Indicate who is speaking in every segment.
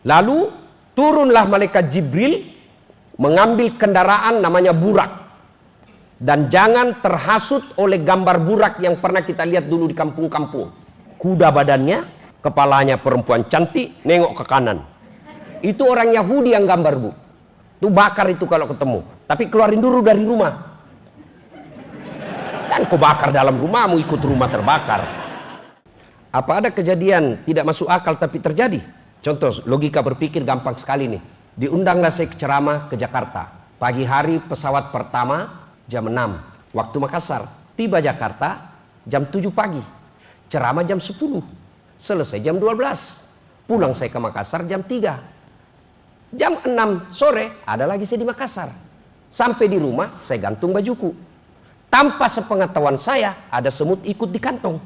Speaker 1: Lalu turunlah malaikat Jibril mengambil kendaraan namanya burak. Dan jangan terhasut oleh gambar burak yang pernah kita lihat dulu di kampung-kampung. Kuda badannya, kepalanya perempuan cantik, nengok ke kanan. Itu orang Yahudi yang gambar, Bu. Itu bakar itu kalau ketemu. Tapi keluarin dulu dari rumah. Dan kau bakar dalam rumahmu, ikut rumah terbakar. Apa ada kejadian tidak masuk akal tapi terjadi? Contoh, logika berpikir gampang sekali nih. Diundanglah saya ke ceramah ke Jakarta. Pagi hari pesawat pertama jam 6 waktu Makassar. Tiba Jakarta jam 7 pagi. Ceramah jam 10. Selesai jam 12. Pulang saya ke Makassar jam 3. Jam 6 sore ada lagi saya di Makassar. Sampai di rumah saya gantung bajuku. Tanpa sepengetahuan saya ada semut ikut di kantong.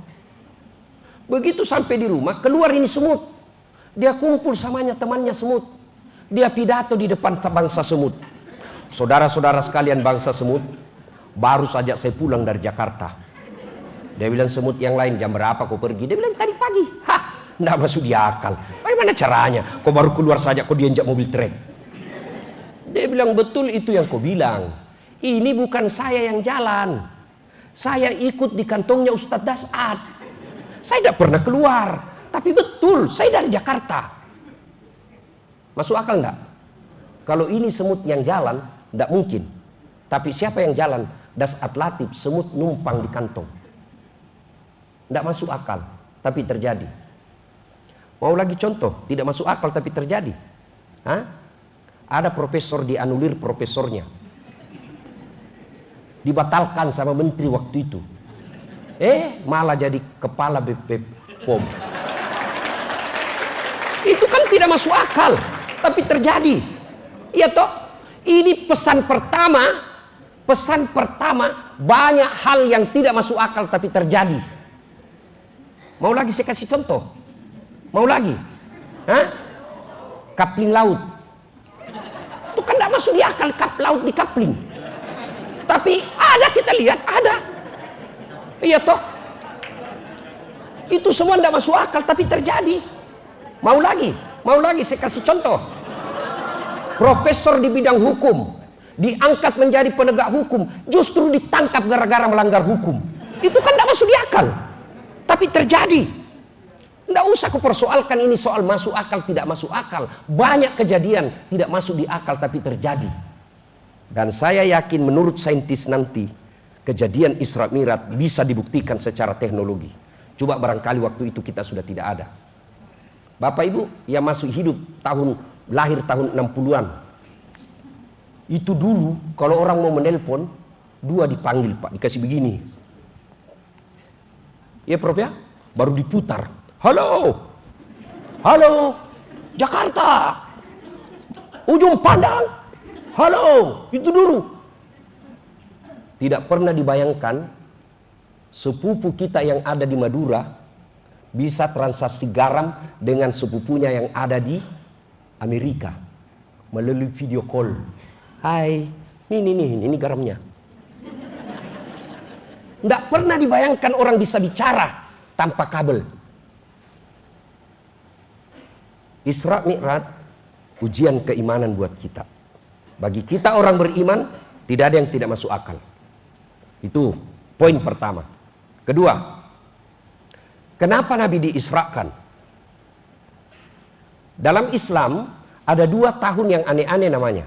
Speaker 1: Begitu sampai di rumah keluar ini semut. Dia kumpul samanya temannya semut. Dia pidato di depan bangsa semut. Saudara-saudara sekalian bangsa semut, baru saja saya pulang dari Jakarta. Dia bilang semut yang lain, jam berapa kau pergi? Dia bilang tadi pagi. Hah, enggak masuk di akal. Bagaimana caranya? Kau baru keluar saja kau diinjak mobil trek. Dia bilang betul itu yang kau bilang. Ini bukan saya yang jalan. Saya ikut di kantongnya Ustadz Das'ad. Saya tidak pernah keluar. Tapi betul, saya dari Jakarta. Masuk akal enggak? Kalau ini semut yang jalan, tidak mungkin. Tapi siapa yang jalan? Das'ad Latif, semut numpang di kantong. Tidak masuk akal, tapi terjadi. Mau lagi contoh, tidak masuk akal tapi terjadi. Hah? Ada profesor dianulir profesornya. Dibatalkan sama menteri waktu itu. Malah jadi kepala BPOM. Itu kan tidak masuk akal, tapi terjadi. Iya toh? Ini pesan pertama banyak hal yang tidak masuk akal tapi terjadi. Mau lagi saya kasih contoh? Mau lagi? Hah? Kapling laut. Itu kan tidak masuk di akal, kap laut di kapling. Tapi ada, kita lihat ada. Iya toh? Itu semua tidak masuk akal tapi terjadi. Mau lagi? Mau lagi saya kasih contoh. Profesor di bidang hukum diangkat menjadi penegak hukum, justru ditangkap gara-gara melanggar hukum. Itu kan tidak masuk di akal, tapi terjadi. Tidak usah kupersoalkan ini soal masuk akal tidak masuk akal. Banyak kejadian tidak masuk di akal tapi terjadi. Dan saya yakin menurut saintis nanti kejadian Isra Mi'raj bisa dibuktikan secara teknologi. Coba barangkali waktu itu kita sudah tidak ada. Bapak Ibu yang masuk hidup lahir tahun 60-an. Itu dulu kalau orang mau menelpon, dua dipanggil Pak, dikasih begini. Ya Prof ya, baru diputar. Halo, halo, Jakarta, ujung pandang, halo, itu dulu. Tidak pernah dibayangkan sepupu kita yang ada di Madura bisa transaksi garam dengan sepupunya yang ada di Amerika melalui video call. Hai, ini garamnya. Tidak pernah dibayangkan orang bisa bicara tanpa kabel. Isra Mi'raj ujian keimanan buat kita. Bagi kita orang beriman tidak ada yang tidak masuk akal. Itu poin pertama. Kedua, kenapa Nabi diisrakan? Dalam Islam ada 2 tahun yang aneh-aneh namanya.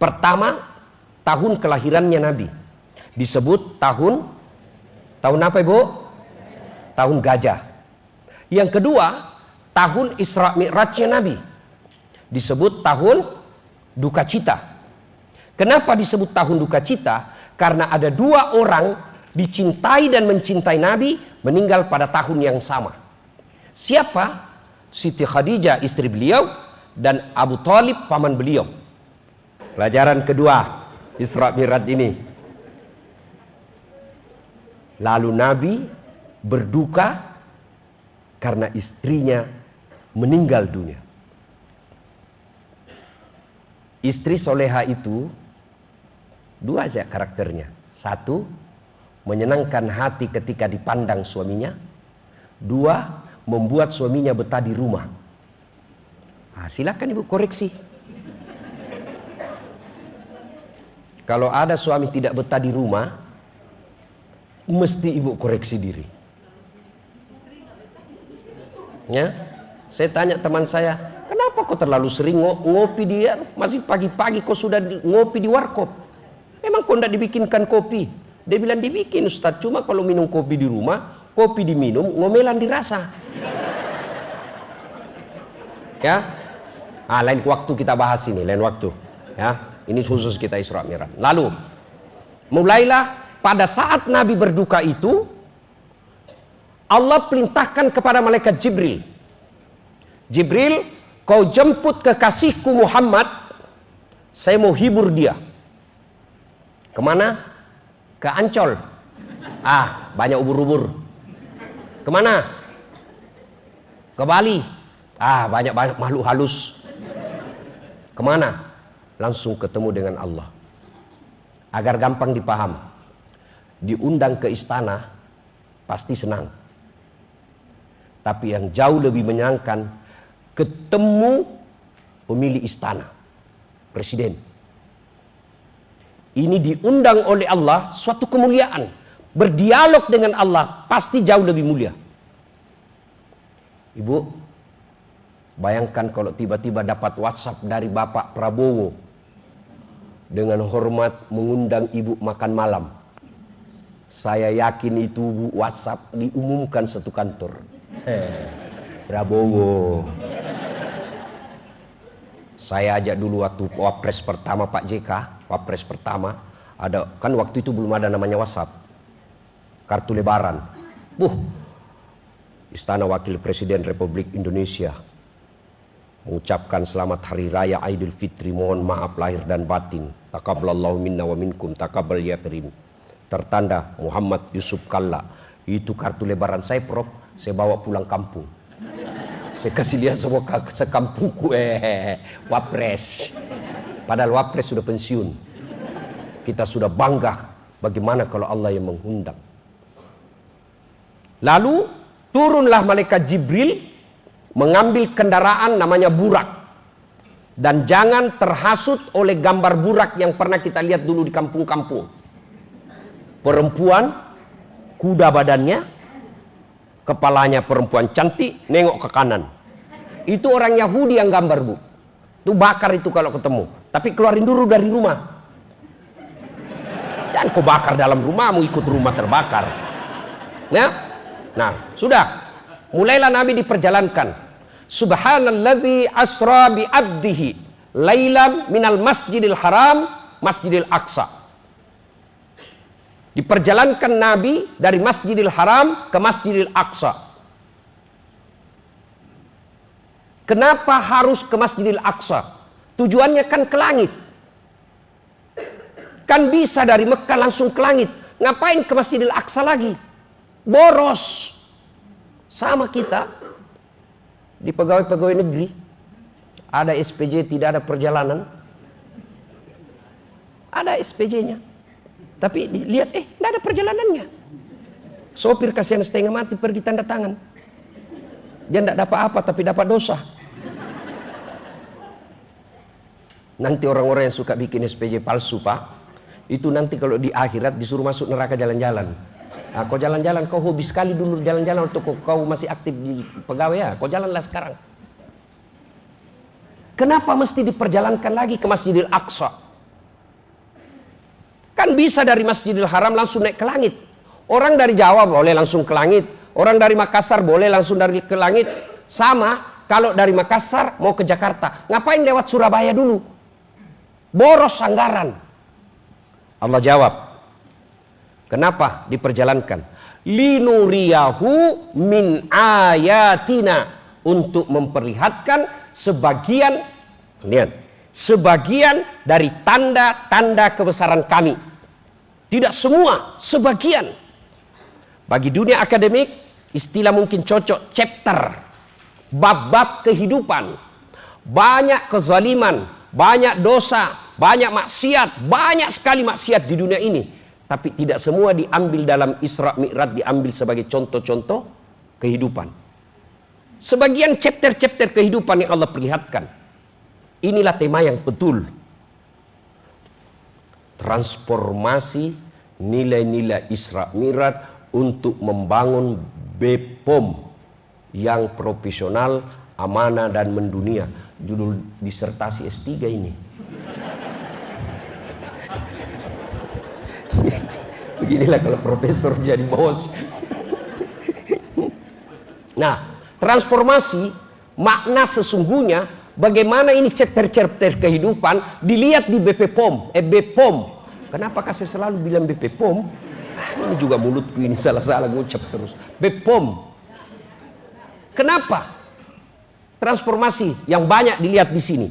Speaker 1: Pertama, tahun kelahirannya Nabi. Disebut tahun apa Ibu? Tahun gajah. Yang kedua, tahun Isra Mi'rajnya Nabi. Disebut tahun duka cita. Kenapa disebut tahun duka cita? Karena ada 2 orang dicintai dan mencintai Nabi meninggal pada tahun yang sama. Siapa? Siti Khadijah istri beliau dan Abu Thalib paman beliau. Pelajaran kedua Isra Mi'raj ini. Lalu Nabi berduka karena istrinya meninggal dunia. Istri soleha itu 2 aja karakternya. 1, menyenangkan hati ketika dipandang suaminya. 2, membuat suaminya betah di rumah. Silakan ibu koreksi. Kalau ada suami tidak betah di rumah, mesti ibu koreksi diri. Ya, saya tanya teman saya, kenapa kau terlalu sering ngopi dia? Masih pagi-pagi kau sudah ngopi di warkop. Memang kau tidak dibikinkan kopi? Dia bilang dibikin Ustaz, cuma kalau minum kopi di rumah, kopi diminum, ngomelan dirasa. Ya, lain waktu kita bahas ini, lain waktu. Ya. Ini khusus kita Isra Mi'raj. Lalu, mulailah pada saat Nabi berduka itu, Allah perintahkan kepada malaikat Jibril. Jibril, kau jemput kekasihku Muhammad, saya mau hibur dia. Kemana? Ke Ancol. Banyak ubur-ubur. Kemana? Ke Bali. Banyak makhluk halus. Kemana? Langsung ketemu dengan Allah. Agar gampang dipaham, diundang ke istana pasti senang. Tapi yang jauh lebih menyenangkan, ketemu pemilik istana, presiden. Ini diundang oleh Allah, suatu kemuliaan. Berdialog dengan Allah pasti jauh lebih mulia. Ibu, bayangkan kalau tiba-tiba dapat WhatsApp dari Bapak Prabowo dengan hormat mengundang ibu makan malam. Saya yakin itu WhatsApp diumumkan satu kantor. Prabowo. Saya ajak dulu waktu Wapres pertama Pak JK, Wapres pertama, ada kan waktu itu belum ada namanya WhatsApp. Kartu lebaran. Istana Wakil Presiden Republik Indonesia mengucapkan selamat Hari Raya Idul Fitri, mohon maaf lahir dan batin. Taqabbalallahu minna wa minkum, taqabbal ya karim. Tertanda Muhammad Yusuf Kalla. Itu kartu lebaran saya, Prof. Saya bawa pulang kampung. Saya kasih lihat semua sekampungku, Wapres. Padahal Wapres sudah pensiun. Kita sudah bangga bagaimana kalau Allah yang mengundang. Lalu turunlah malaikat Jibril mengambil kendaraan namanya burak. Dan jangan terhasut oleh gambar burak yang pernah kita lihat dulu di kampung-kampung. Perempuan, kuda badannya, kepalanya perempuan cantik, nengok ke kanan. Itu orang Yahudi yang gambar, Bu. Itu bakar itu kalau ketemu. Tapi keluarin dulu dari rumah. Jangan kau bakar dalam rumahmu, ikut rumah terbakar. Ya? Nah, sudah. Mulailah Nabi diperjalankan. Subhanalladzi asra bi abdihi lailam minal masjidil haram masjidil aqsa. Diperjalankan Nabi dari Masjidil Haram ke Masjidil Aqsa. Kenapa harus ke Masjidil Aqsa? Tujuannya kan ke langit. Kan bisa dari Mekah langsung ke langit. Ngapain ke Masjidil Aqsa lagi? Boros. Sama kita di pegawai-pegawai negeri, ada SPJ tidak ada perjalanan, ada SPJ-nya, tapi lihat tidak ada perjalanannya. Sopir kasihan setengah mati pergi tanda tangan, dia tidak dapat apa tapi dapat dosa. Nanti orang-orang yang suka bikin SPJ palsu, Pak, itu nanti kalau di akhirat disuruh masuk neraka jalan-jalan. Nah, kau jalan-jalan, kau hobi sekali dulu jalan-jalan untuk kau masih aktif di pegawai ya, kau jalanlah sekarang. Kenapa mesti diperjalankan lagi ke Masjidil Aqsa? Kan bisa dari Masjidil Haram langsung naik ke langit. Orang dari Jawa boleh langsung ke langit, orang dari Makassar boleh langsung ke langit. Sama kalau dari Makassar mau ke Jakarta, ngapain lewat Surabaya dulu? Boros anggaran. Allah jawab, kenapa diperjalankan? Linuriyahu min ayatina, untuk memperlihatkan sebagian, lihat, sebagian dari tanda-tanda kebesaran kami. Tidak semua, sebagian. Bagi dunia akademik, istilah mungkin cocok chapter, bab-bab kehidupan. Banyak kezaliman, banyak dosa, banyak maksiat, banyak sekali maksiat di dunia ini. Tapi tidak semua diambil dalam Isra Mi'raj, diambil sebagai contoh-contoh kehidupan. Sebagian chapter-chapter kehidupan yang Allah perlihatkan. Inilah tema yang betul. Transformasi nilai-nilai Isra Mi'raj untuk membangun BPOM yang profesional, amanah dan mendunia. Judul disertasi S3 ini. Beginilah kalau profesor jadi bos. Nah, transformasi makna sesungguhnya bagaimana ini chapter-chapter kehidupan dilihat di BPOM. BPOM. Kenapa saya selalu bilang BPOM? Ini juga mulutku ini salah-salah ngucap terus. BPOM. Kenapa? Transformasi yang banyak dilihat di sini.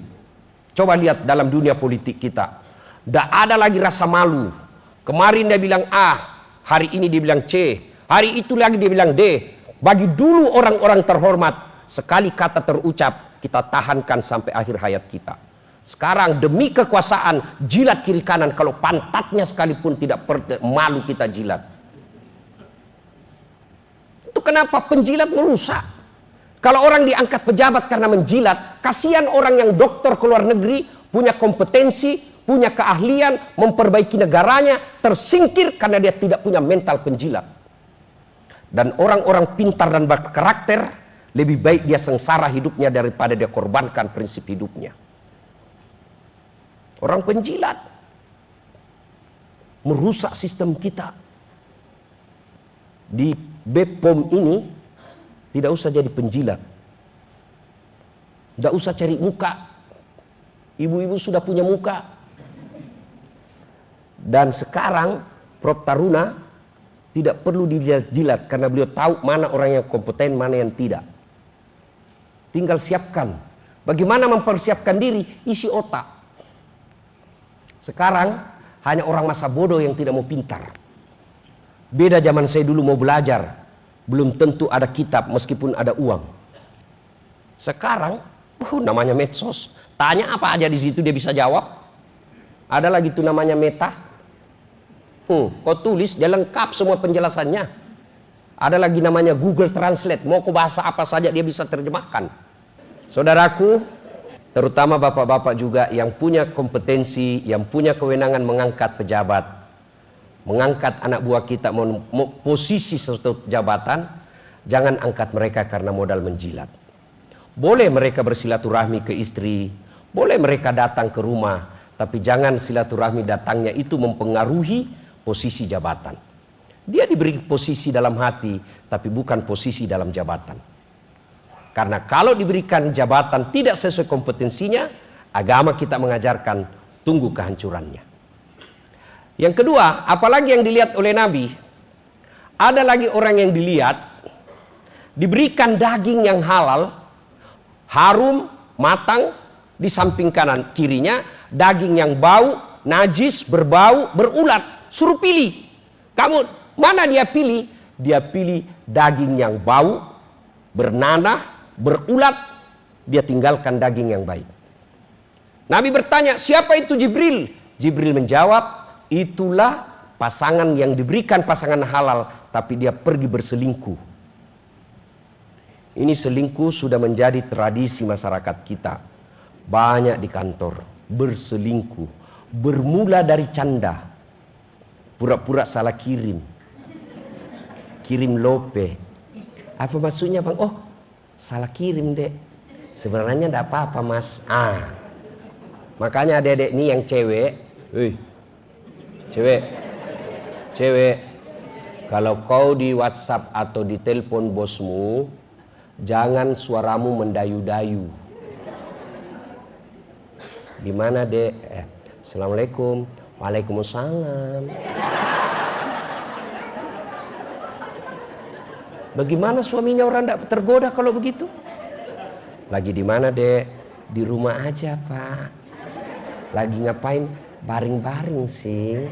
Speaker 1: Coba lihat dalam dunia politik kita. Tidak ada lagi rasa malu. Kemarin dia bilang A, hari ini dia bilang C, hari itu lagi dia bilang D. Bagi dulu orang-orang terhormat, sekali kata terucap, kita tahankan sampai akhir hayat kita. Sekarang demi kekuasaan, jilat kiri kanan, kalau pantatnya sekalipun tidak malu kita jilat. Itu kenapa penjilat merusak. Kalau orang diangkat pejabat karena menjilat, kasihan orang yang dokter ke luar negeri, punya kompetensi, punya keahlian, memperbaiki negaranya, tersingkir karena dia tidak punya mental penjilat. Dan orang-orang pintar dan berkarakter, lebih baik dia sengsara hidupnya daripada dia korbankan prinsip hidupnya. Orang penjilat merusak sistem kita. Di BPOM ini tidak usah jadi penjilat, tidak usah cari muka. Ibu-ibu sudah punya muka. Dan sekarang Prof. Taruna tidak perlu dijilat karena beliau tahu mana orang yang kompeten, mana yang tidak. Tinggal siapkan. Bagaimana mempersiapkan diri? Isi otak. Sekarang hanya orang masa bodoh yang tidak mau pintar. Beda zaman saya dulu mau belajar, belum tentu ada kitab meskipun ada uang. Sekarang namanya medsos. Tanya apa aja di situ dia bisa jawab. Ada lagi tuh namanya Meta. Kau tulis dia lengkap semua penjelasannya. Ada lagi namanya Google Translate. Mau ke bahasa apa saja dia bisa terjemahkan. Saudaraku, terutama bapak-bapak juga yang punya kompetensi, yang punya kewenangan mengangkat pejabat, mengangkat anak buah kita mau posisi suatu jabatan, jangan angkat mereka karena modal menjilat. Boleh mereka bersilaturahmi ke istri, boleh mereka datang ke rumah, tapi jangan silaturahmi datangnya itu mempengaruhi posisi jabatan. Dia diberi posisi dalam hati, tapi bukan posisi dalam jabatan. Karena kalau diberikan jabatan tidak sesuai kompetensinya, agama kita mengajarkan tunggu kehancurannya. Yang kedua, apalagi yang dilihat oleh Nabi, ada lagi orang yang dilihat, diberikan daging yang halal, harum, matang, di samping kanan kirinya, daging yang bau, najis, berbau, berulat. Suruh pilih. Kamu mana dia pilih? Dia pilih daging yang bau, bernanah, berulat. Dia tinggalkan daging yang baik. Nabi bertanya, siapa itu Jibril? Jibril menjawab, itulah pasangan yang diberikan pasangan halal, tapi dia pergi berselingkuh. Ini selingkuh sudah menjadi tradisi masyarakat kita. Banyak di kantor berselingkuh. Bermula dari canda. Pura-pura salah kirim. Kirim lope. Apa maksudnya bang? Oh salah kirim dek. Sebenarnya tidak apa-apa mas. Makanya dedek nih yang cewek. Cewek. Kalau kau di WhatsApp atau di telepon bosmu, jangan suaramu mendayu-dayu. Di mana dek? Assalamualaikum. Waalaikumsalam. Bagaimana suaminya orang tidak tergoda kalau begitu? Lagi di mana dek? Di rumah aja pak. Lagi ngapain? Baring-baring sih.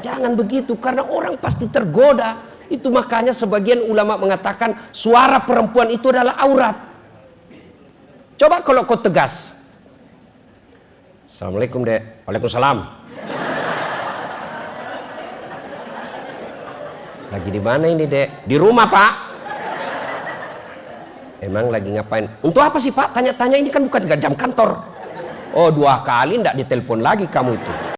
Speaker 1: Jangan begitu karena orang pasti tergoda. Itu makanya sebagian ulama mengatakan suara perempuan itu adalah aurat. Coba kalau kau tegas. Assalamualaikum dek. Waalaikumsalam. Lagi di mana ini dek? Di rumah pak. Emang lagi ngapain? Untuk apa sih Pak? Tanya-tanya, ini kan bukan jam kantor. Oh, 2 kali ndak ditelepon lagi kamu itu.